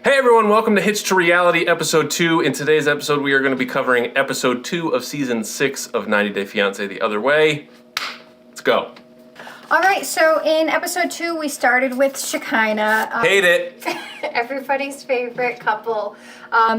Hey everyone, welcome to Hitched to Reality episode 2. In today's episode, we are going to be covering episode 2 of season 6 of 90 Day Fiancé the Other Way. Let's go. All right, so in episode 2, we started with Shekinah. Hate it. Everybody's favorite couple.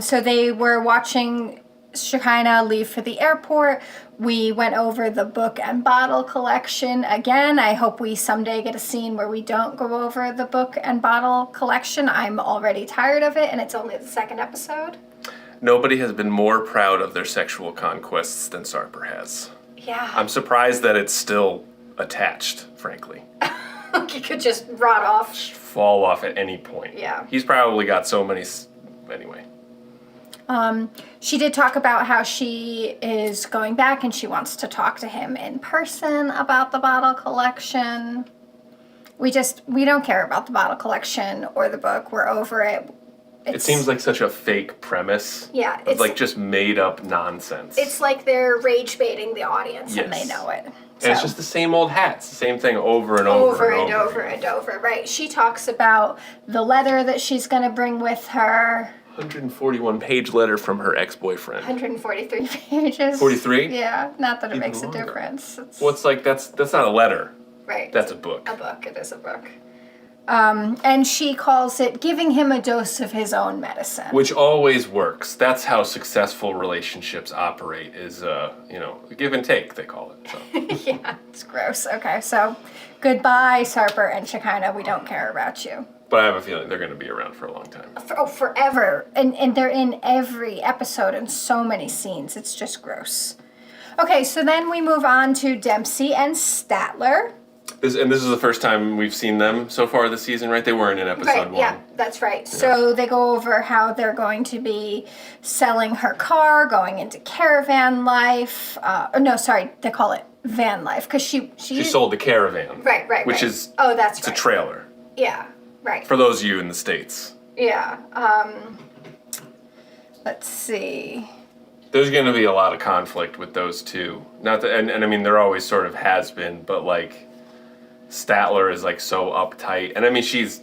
So they were watching Shekinah leave for the airport. We went over the book and bottle collection again. I hope we someday get a scene where we don't go over the book and bottle collection. I'm already tired of it, and it's only the second episode. Nobody has been more proud of their sexual conquests than Sarper has. Yeah. I'm surprised that it's still attached, frankly. He could just rot off. Fall off at any point. Yeah. He's probably got so many... Anyway. She did talk about how she is going back and she wants to talk to him in person about the bottle collection. We don't care about the bottle collection or the book. We're over it. It seems like such a fake premise. Yeah. It's like just made up nonsense. It's like they're rage baiting the audience and they know it. So. And it's just the same old hats, the same thing over and over and over. Right. She talks about the letter that she's going to bring with her. 141-page letter from her ex-boyfriend. 143 pages. 43? Yeah, not that it Even makes longer. a difference. Well, it's like, that's not a letter. Right. That's a book. A book, it is a book. And she calls it giving him a dose of his own medicine. Which always works. That's how successful relationships operate, is, give and take, they call it. So. Yeah, it's gross. Okay, so goodbye, Sarper and Shekinah. We don't care about you. But I have a feeling they're going to be around for a long time. Forever. And they're in every episode in so many scenes. It's just gross. Okay, so then we move on to Dempsey and Statler. This is the first time we've seen them so far this season, right? They weren't in episode 1. Yeah, that's right. Yeah. So they go over how they're going to be selling her car, going into caravan life. They call it van life because she sold the caravan. Right. Which is it's a trailer. Yeah. Right. For those of you in the States. Yeah. Let's see. There's going to be a lot of conflict with those two. Not that, and I mean, there always sort of has been, but like, Statler is like so uptight. And I mean, she's...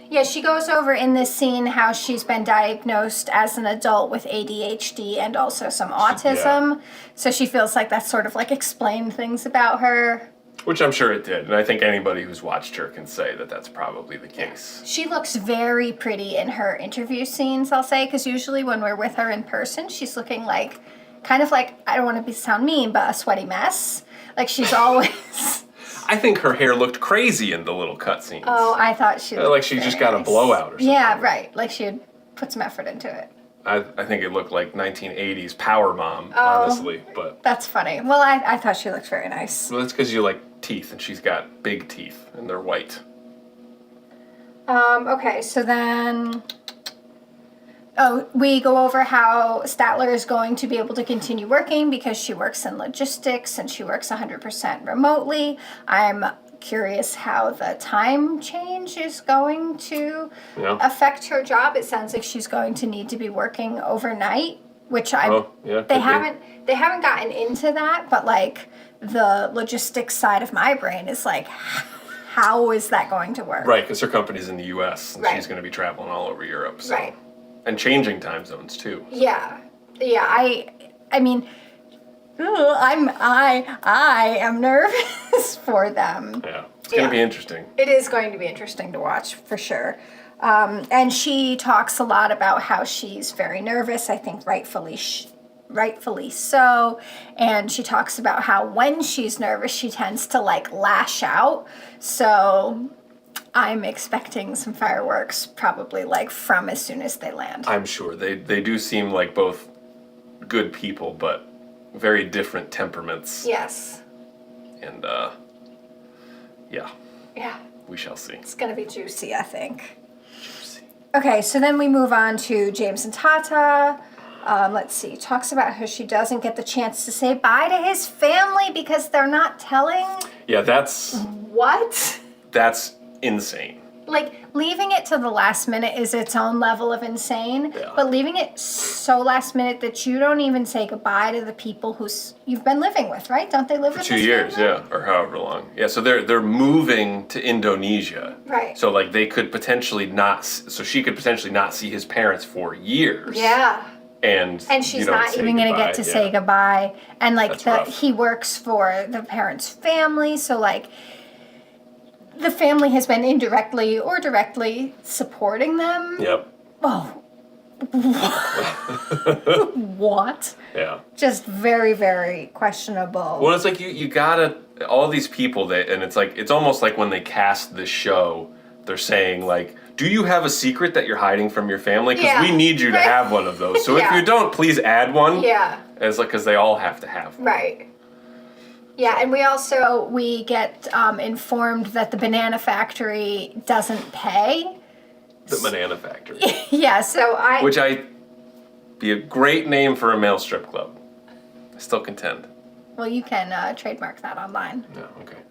Yeah, she goes over in this scene how she's been diagnosed as an adult with ADHD and also some autism. Yeah. So she feels like that sort of like explained things about her. Which I'm sure it did, and I think anybody who's watched her can say that that's probably the case. She looks very pretty in her interview scenes, I'll say, because usually when we're with her in person, she's looking like, kind of like, I don't want to sound mean, but a sweaty mess. Like she's always... I think her hair looked crazy in the little cutscenes. Oh, I thought she looked like she just got a blowout or something. Yeah, right. Like she had put some effort into it. I think it looked like 1980s Power Mom, honestly. But that's funny. Well, I thought she looked very nice. Well, that's because you like teeth, and she's got big teeth, and they're white. Okay, so then... we go over how Statler is going to be able to continue working because she works in logistics and she works 100% remotely. I'm curious how the time change is going to affect her job. It sounds like she's going to need to be working overnight, which they haven't gotten into that, but like the logistics side of my brain is like, how is that going to work? Right, because her company's in the U.S. and she's going to be traveling all over Europe. So. Right. And changing time zones too. Yeah. I mean, I am nervous for them. Yeah, it's going to be interesting. It is going to be interesting to watch for sure. And she talks a lot about how she's very nervous. I think rightfully so. And she talks about how when she's nervous, she tends to like lash out. So I'm expecting some fireworks probably like from as soon as they land. I'm sure. They do seem like both good people, but very different temperaments. Yes. And, yeah. Yeah. We shall see. It's going to be juicy, I think. Juicy. Okay, so then we move on to James and Tatha. Let's see. Talks about how she doesn't get the chance to say bye to his family because they're not telling. Yeah, that's... What? That's insane. Like leaving it to the last minute is its own level of insane. Yeah. But leaving it so last minute that you don't even say goodbye to the people you've been living with, right? Don't they live For with 2 this years, family? yeah, or however long. Yeah, so they're moving to Indonesia. Right. So like they could potentially not. So she could potentially not see his parents for years. Yeah. And she's you don't not say even going to goodbye, get to yeah. say goodbye. And like That's rough. he works for the parents' family, so like the family has been indirectly or directly supporting them. Yep. Oh. What? Yeah. Just very, very questionable. Well, it's like you gotta all these people and it's like it's almost like when they cast this show, they're saying like, do you have a secret that you're hiding from your family? Because we need you to have one of those. So if you don't, please add one. Yeah. It's like because they all have to have one. Right. Yeah, and we get informed that the banana factory doesn't pay. The Banana Factory. Yeah, so Which be a great name for a male strip club. I still contend. Well, you can trademark that online. No, okay.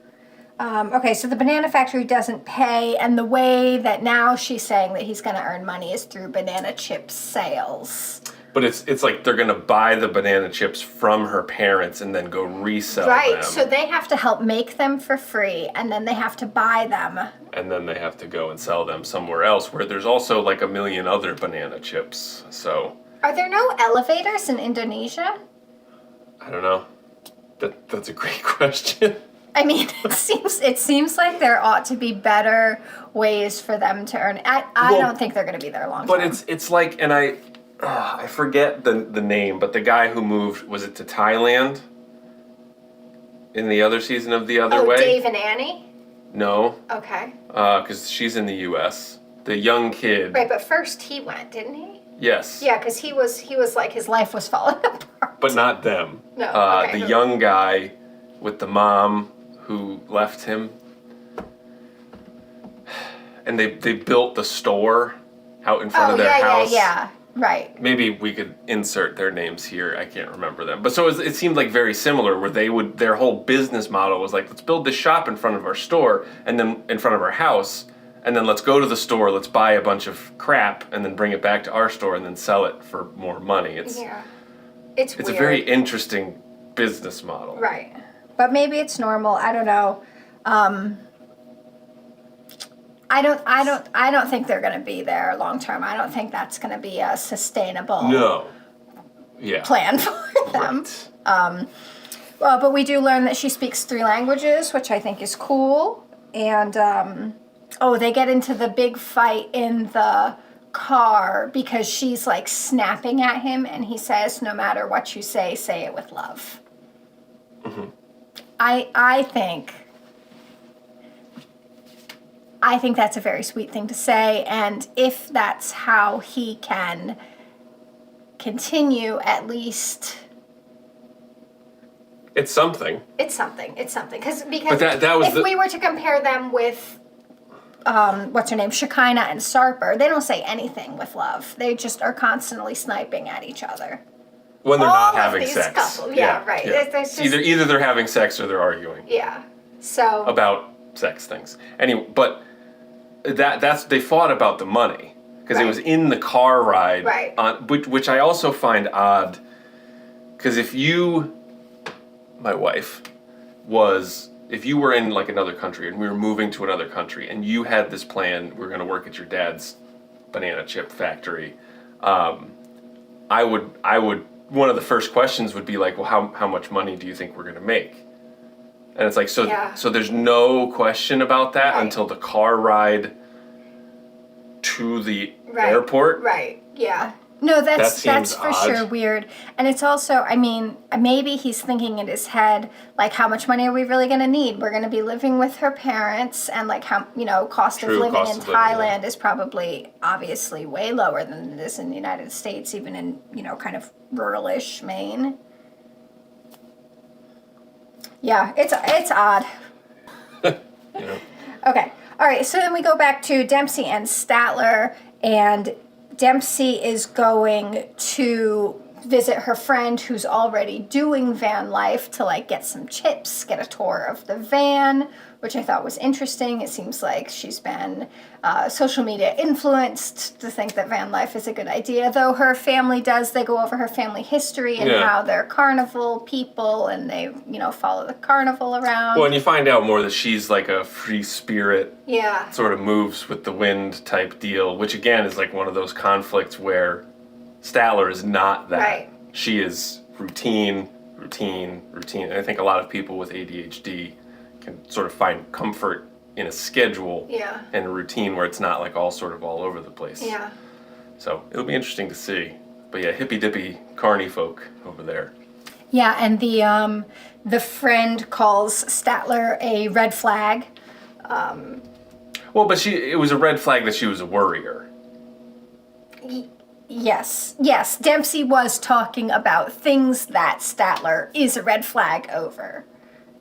Okay, so the banana factory doesn't pay, and the way that now she's saying that he's going to earn money is through banana chip sales. But it's like they're gonna buy the banana chips from her parents and then go resell Right, them. so they have to help make them for free, and then they have to buy them. And then they have to go and sell them somewhere else where there's also like a million other banana chips. So Are there no elevators in Indonesia? I don't know. That's a great question. I mean, it seems like there ought to be better ways for them to earn. I don't think they're going to be there long term. But it's like, and I forget the name, but the guy who moved, was it to Thailand? In the other season of The Other Way? Dave and Annie? No. Okay. Because she's in the U.S. The young kid. Right, but first he went, didn't he? Yes. Yeah, because he was like, his life was falling apart. But not them. No, okay. The young guy with the mom who left him. And they built the store out in front of their house. Yeah. Right. Maybe we could insert their names here. I can't remember them. But so it seemed like very similar where their whole business model was like, let's build this shop in front of our store and then in front of our house. And then let's go to the store, let's buy a bunch of crap and then bring it back to our store and then sell it for more money. It's weird. a very interesting business model. Right. But maybe it's normal. I don't know. I don't think they're going to be there long term. I don't think that's going to be a sustainable plan for them. Right. Well, but we do learn that she speaks 3 languages, which I think is cool. And they get into the big fight in the car because she's like snapping at him, and he says, "No matter what you say it with love." Mm-hmm. I think that's a very sweet thing to say, and if that's how he can continue, at least It's something. it's something. Because But that was if we were to compare them with what's her name, Shekinah and Sarper, they don't say anything with love. They just are constantly sniping at each other. When they're All not of having these sex. couples, yeah, right. Yeah. There's just- Either they're having sex or they're arguing Yeah. So about sex things. Anyway, but they fought about the money because it was in the car ride, Right. Which I also find odd. Because if my wife if you were in like another country and we were moving to another country and you had this plan, we're going to work at your dad's banana chip factory, I would one of the first questions would be like, well, how much money do you think we're going to make? And it's like, so there's no question about that until the car ride to the airport. Right. Yeah. No, that's for odd. sure weird. And it's also, I mean, maybe he's thinking in his head, like, how much money are we really going to need? We're going to be living with her parents, and like how, cost of living in Thailand is probably obviously way lower than it is in the United States, even in, kind of ruralish Maine. Yeah, it's odd. Yeah. Okay. All right. So then we go back to Dempsey and Statler, and Dempsey is going to visit her friend who's already doing van life to like get some tips, get a tour of the van, which I thought was interesting. It seems like she's been social media influenced to think that van life is a good idea, though her family does. They go over her family history and how they're carnival people and they, follow the carnival around. Well, and you find out more that she's like a free spirit, Yeah. sort of moves with the wind type deal, which again is like one of those conflicts where Statler is not that. Right. She is routine. And I think a lot of people with ADHD can sort of find comfort in a schedule and a routine where it's not like all over the place. Yeah. So it'll be interesting to see. But yeah, hippy dippy carny folk over there. Yeah, and the friend calls Statler a red flag. Well, but it was a red flag that she was a worrier. Yes. Dempsey was talking about things that Statler is a red flag over.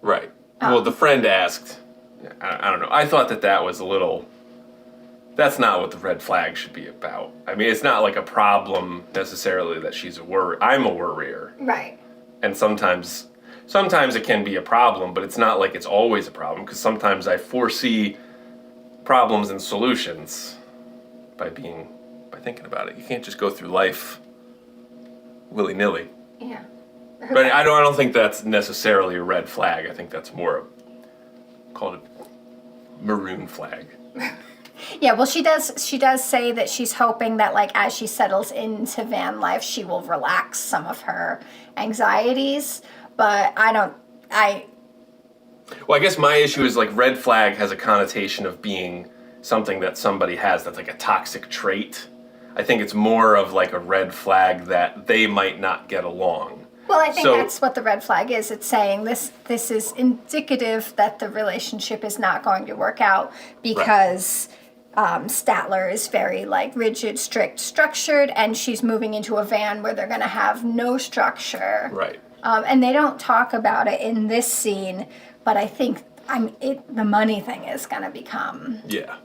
Right. Well, the friend asked, I don't know, I thought that was a little, that's not what the red flag should be about. I mean, it's not like a problem necessarily that she's a worrier. I'm a worrier. Right. And sometimes it can be a problem, but it's not like it's always a problem, because sometimes I foresee problems and solutions by thinking about it. You can't just go through life willy-nilly. Yeah. But I don't think that's necessarily a red flag. I think that's more called a maroon flag. Yeah, well, she does say that she's hoping that, like, as she settles into van life, she will relax some of her anxieties. But well, I guess my issue is, like, red flag has a connotation of being something that somebody has that's like a toxic trait. I think it's more of like a red flag that they might not get along. Well, I think that's what the red flag is. It's saying this is indicative that the relationship is not going to work out because Statler is very like rigid, strict, structured, and she's moving into a van where they're going to have no structure. Right. And they don't talk about it in this scene, but I think the money thing is going to become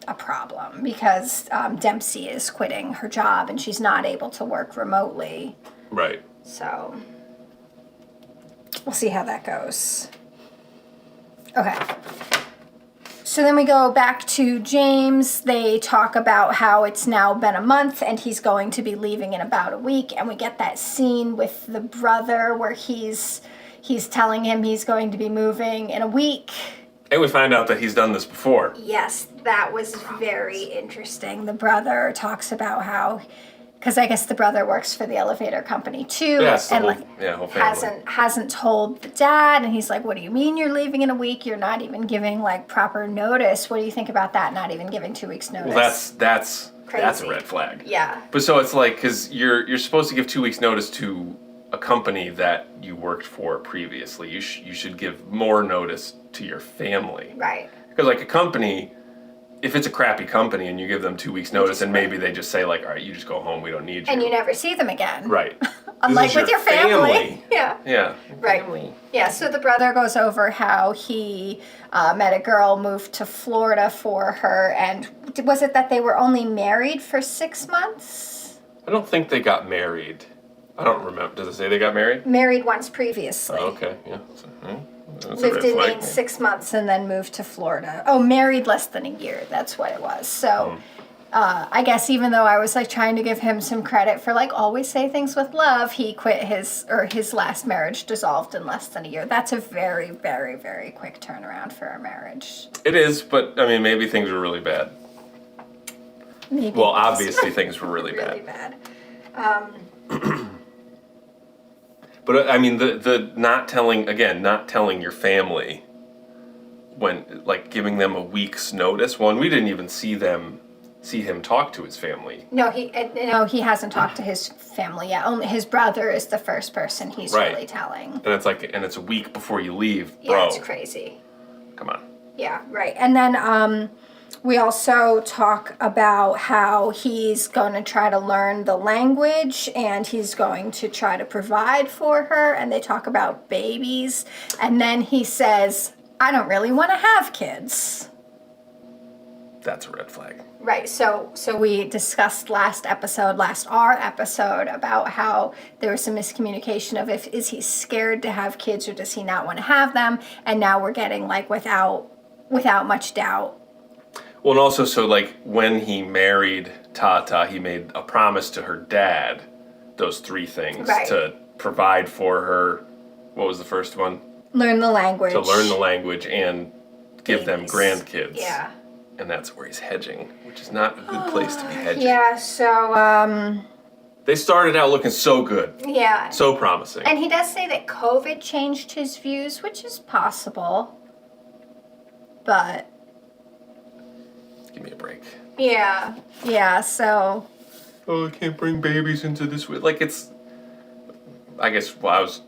a problem because Dempsey is quitting her job and she's not able to work remotely. Right. So we'll see how that goes. Okay. So then we go back to James. They talk about how it's now been a month and he's going to be leaving in about a week. And we get that scene with the brother where he's telling him he's going to be moving in a week. And we find out that he's done this before. Yes, that was very interesting. The brother talks about how, because I guess the brother works for the elevator company too, Yes, and whole family. hasn't told the dad, and he's like, "What do you mean you're leaving in a week? You're not even giving like proper notice. What do you think about that? Not even giving 2 weeks notice." Well, that's a red flag. Yeah. But so it's like, because you're supposed to give 2 weeks notice to a company that you worked for previously. You should give more notice to your family. Right. Because like a company, if it's a crappy company and you give them 2 weeks notice and maybe they just say like, all right, you just go home, we don't need you. And you never see them again. Right. Unlike with your family. Yeah. Yeah. Right. Family. Yeah, so the brother goes over how he met a girl, moved to Florida for her, and was it that they were only married for 6 months? I don't think they got married. I don't remember. Does it say they got married? Married once previously. Oh, okay, yeah. That's Lived in flag. Maine 6 months and then moved to Florida. Oh, married less than a year. That's what it was. So I guess even though I was like trying to give him some credit for like always say things with love, he quit his last marriage dissolved in less than a year. That's a very, very, very quick turnaround for a marriage. It is, but I mean, maybe things were really bad. Maybe. Well, obviously things were really bad. Really bad. But I mean, the not telling your family when, like, giving them a week's notice. Well, and we didn't even see him talk to his family. No, he hasn't talked to his family yet. Only his brother is the first person he's really telling. And it's a week before you leave, bro. Yeah, it's crazy. Come on. Yeah, right. And then we also talk about how he's going to try to learn the language and he's going to try to provide for her. And they talk about babies. And then he says, I don't really want to have kids. that's a red flag. Right. So we discussed last our episode, about how there was some miscommunication of is he scared to have kids or does he not want to have them? And now we're getting like without much doubt. Well, and also, so like when he married Tatha, he made a promise to her dad, those 3 things, Right. to provide for her. What was the first one? Learn the language. To learn the language and give them Babies. grandkids. Yeah. And that's where he's hedging, which is not a good place to be hedging. Yeah, so, They started out looking so good. yeah. So promising. And he does say that COVID changed his views, which is possible. But, Give me a break. yeah, so, Oh, I can't bring babies into this. Like, it's... I guess, well, it's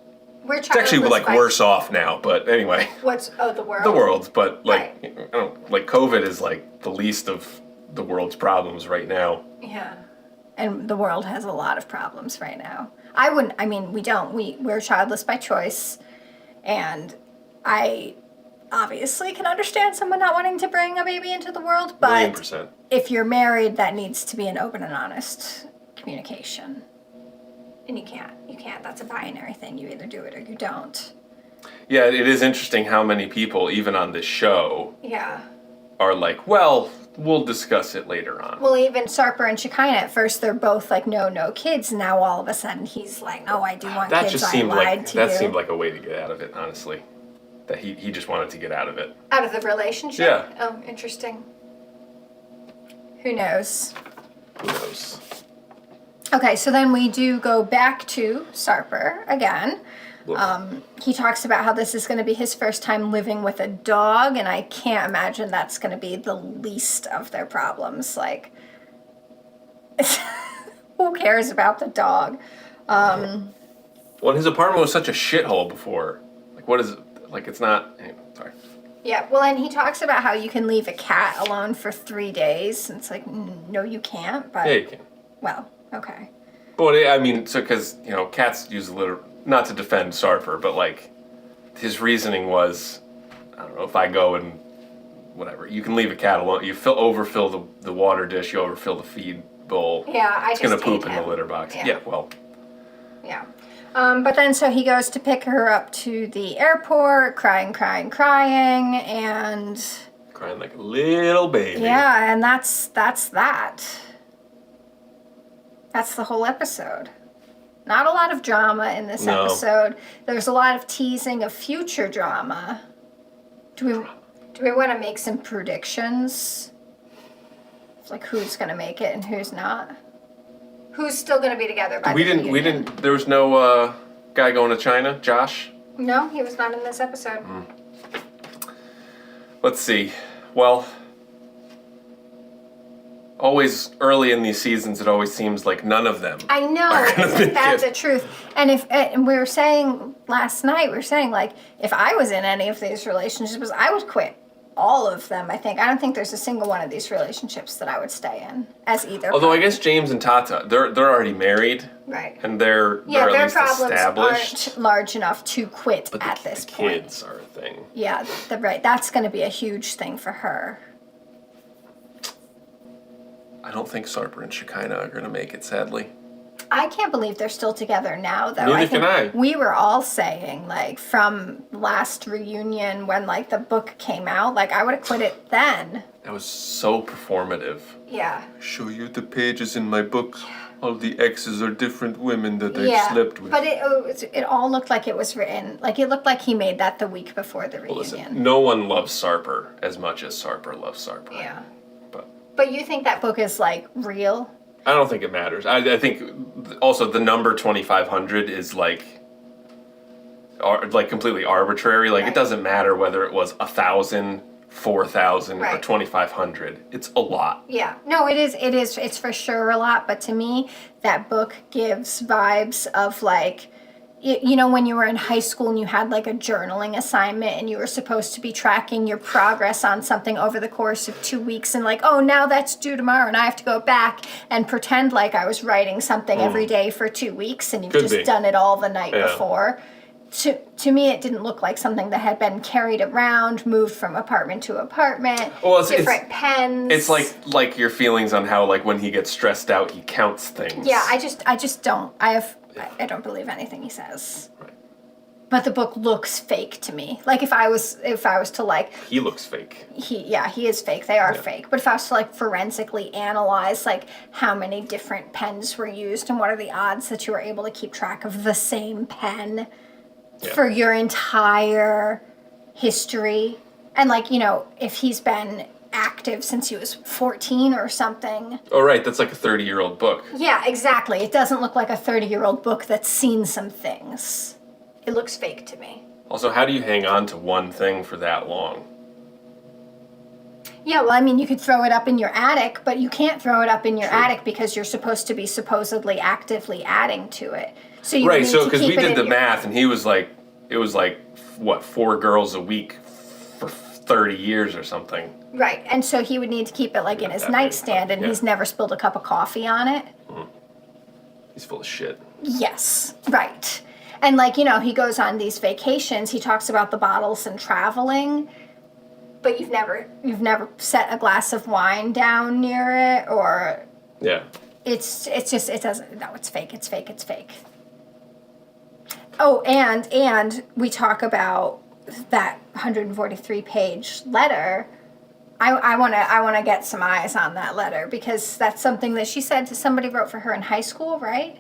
actually, like, worse off now, but anyway. The world? The world, but, like, Right. I don't... Like, COVID is, like, the least of the world's problems right now. Yeah. And the world has a lot of problems right now. We're childless by choice. And I obviously can understand someone not wanting to bring a baby into the world, but 1,000,000%. if you're married, that needs to be an open and honest communication. And you can't. That's a binary thing. You either do it or you don't. Yeah, it is interesting how many people, even on this show, Yeah. are like, well, we'll discuss it later on. Well, even Sarper and Shekinah, at first they're both like, no kids. Now all of a sudden he's like, no, I do want That kids. just I seemed lied like to that you. seemed like a way to get out of it, honestly. That he just wanted to get out of it. Out of the relationship? Yeah. Oh, interesting. Who knows? Who knows? Okay, so then we do go back to Sarper again. He talks about how this is going to be his first time living with a dog, and I can't imagine that's going to be the least of their problems. Like, who cares about the dog? Well, his apartment was such a shithole before. Like, what is it? Like, it's not... Anyway, sorry. Yeah, well, and he talks about how you can leave a cat alone for 3 days. And it's like, no, you can't, but... Yeah, you can. Well, okay. But, I mean, so, because, cats use a litter... Not to defend Sarper, but, like, his reasoning was, I don't know, if I go and whatever, you can leave a cat alone. You overfill the water dish, you overfill the feed bowl. Yeah, It's going to poop in the litter box. Yeah. Yeah, well... Yeah. But then so he goes to pick her up to the airport, crying, and... Crying like a little baby. Yeah, and that's that. That's the whole episode. Not a lot of drama in this episode. There's a lot of teasing of future drama. Do we want to make some predictions? Like who's going to make it and who's not? Who's still going to be together by the reunion? There was no guy going to China, Josh? No, he was not in this episode. Let's see. Well, always early in these seasons, it always seems like none of them. I know, isn't that the truth? And and we were saying last night, like, if I was in any of these relationships, I would quit all of them, I think. I don't think there's a single one of these relationships that I would stay in as either. Although I guess James and Tatha, they're already married. Right. And they're at their least problems established. aren't large enough to quit But at this point. Kids are a thing. Yeah, right. That's going to be a huge thing for her. I don't think Sarper and Shekinah are going to make it, sadly. I can't believe they're still together now, though. Neither can I. We were all saying, like, from last reunion when, like, the book came out, like, I would have quit it then. That was so performative. Yeah. Show you the pages in my book. All the exes are different women that I've slept with. But it all looked like it was written. Like, it looked like he made that the week before the reunion. Well, listen, no one loves Sarper as much as Sarper loves Sarper. Yeah. But you think that book is, like, real? I don't think it matters. I think also the number 2,500 is like completely arbitrary. Like It doesn't matter whether it was 1,000, 4,000, or 2,500. It's a lot. Yeah. No, it is. It's for sure a lot. But to me, that book gives vibes of like, you know, when you were in high school and you had like a journaling assignment and you were supposed to be tracking your progress on something over the course of 2 weeks and like, oh, now that's due tomorrow and I have to go back and pretend like I was writing something every day for 2 weeks and you've done it all the night before. to me, it didn't look like something that had been carried around, moved from apartment to apartment. Well, different pens. It's like your feelings on how like when he gets stressed out, he counts things. Yeah, I just don't. I don't believe anything he says. Right. But the book looks fake to me. Like if I was to like, He looks fake. he is fake. They are fake. But if I was to like forensically analyze like how many different pens were used and what are the odds that you were able to keep track of the same pen for your entire history, and like, you know, if he's been active since he was 14 or something. Oh, right. That's like a 30-year-old book. Yeah, exactly. It doesn't look like a 30-year-old book that's seen some things. It looks fake to me. Also, how do you hang on to one thing for that long? Yeah, well, I mean, you could throw it up in your attic, but you can't throw it up in your attic because you're supposed to be supposedly actively adding to it. So you Right, need so to because keep we it did in the your- math, and he was like, it was like, what, 4 girls a week for 30 years or something. Right, and so he would need to keep it like in his that many, nightstand, and yeah. he's never spilled a cup of coffee on it. He's full of shit. Yes, right. And like, you know, he goes on these vacations, he talks about the bottles and traveling, but you've never set a glass of wine down near it, or Yeah. it's just, it doesn't, no, it's fake. Oh, and we talk about that 143 page letter. I want to get some eyes on that letter, because that's something that she said somebody wrote for her in high school, right?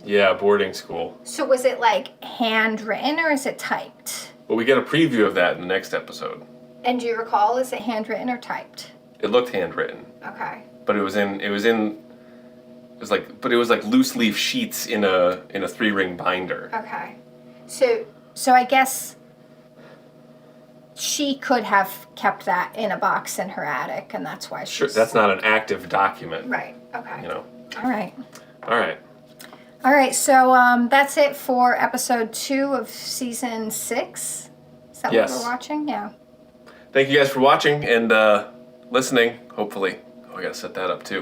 Yeah, boarding school. So was it like handwritten or is it typed? Well, we get a preview of that in the next episode. And do you recall, is it handwritten or typed? It looked handwritten, Okay. but it was like loose leaf sheets in a 3-ring binder. Okay. So I guess she could have kept that in a box in her attic, and that's why she's... Sure, that's not an active document. Right, okay. You know. All right. All right. So that's it for episode 2 of season 6. Is that Yes. what we're watching? Yeah. Thank you guys for watching and listening, hopefully. Oh, I gotta set that up too.